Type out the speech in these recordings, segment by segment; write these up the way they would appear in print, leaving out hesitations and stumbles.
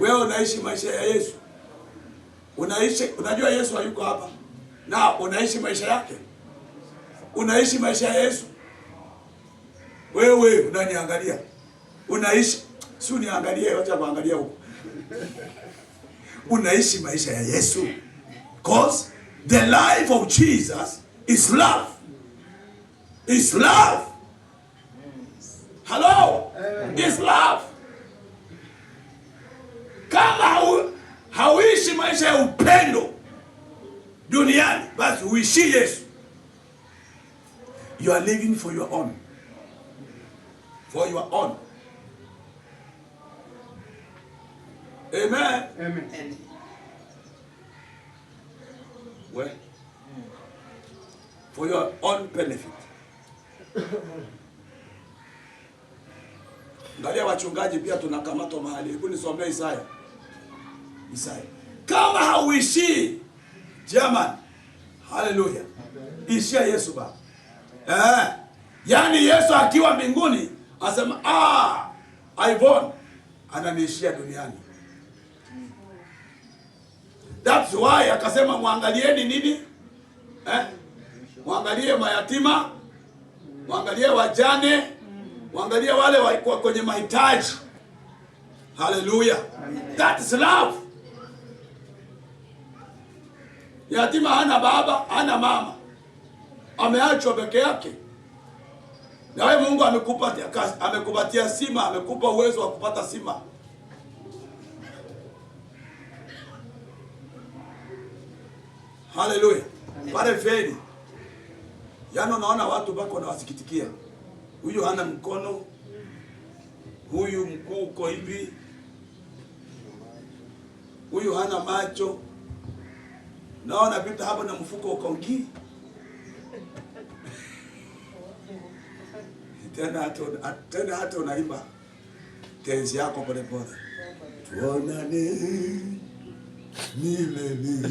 Wewe unaishi maisha ya Yesu. Unajua Yesu hayuko hapa. Na unaishi maisha yake. Unaishi maisha ya Yesu. Wewe unaniangalia. Unaishi, si uniangalie, acha kuangalia huko. Unaishi maisha ya Yesu. Because the life of Jesus is love. Is love. Hello? Is love. Kama hauishi maisha ya upendo duniani, basi uishi Yesu. You are living for your own. For your own. Amen. Amen. Well, for your own benefit. Ngalia wachungaji pia tunakamatwa mahali. Hebu nisomee Isaya. Isaya. Kama hauishi jamani. Hallelujah. Ishia Yesu ba. Yaani Yesu akiwa mbinguni asema Ivon ananiishia duniani. That's why akasema muangalieni nini? Muangalie mayatima, muangalie wajane, muangalie wale kwenye mahitaji. Hallelujah. That's love. Yatima hana baba, hana mama. Ameachwa peke yake. Na wewe Mungu amekupatia sima, amekupa uwezo wa kupata sima. Hallelujah. Pale feri. Yaani unaona watu bako na wasikitikia. Huyu hana mkono. Huyu mguu uko hivi. Huyu hana macho. Naona pita hapo na mfuko uko ngi. Tena hata unaimba tenzi yako pole pole. Tuonane milele.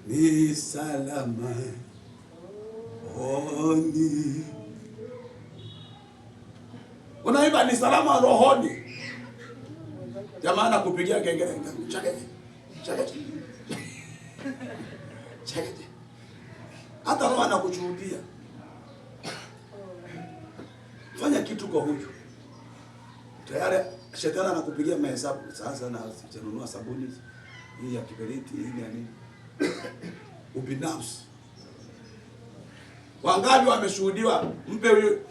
Ni salama rohoni. Unaimba ni salama rohoni. Jamaa kupigia kengele. Chakete. Hata roho anakushuhudia. Fanya kitu kwa huyu. Tayari shetani anakupigia mahesabu. Sasa na sitanunua sabuni hii ya kiberiti hii ya nini? Ubinafsi. Wangapi wameshuhudiwa? Mpe huyu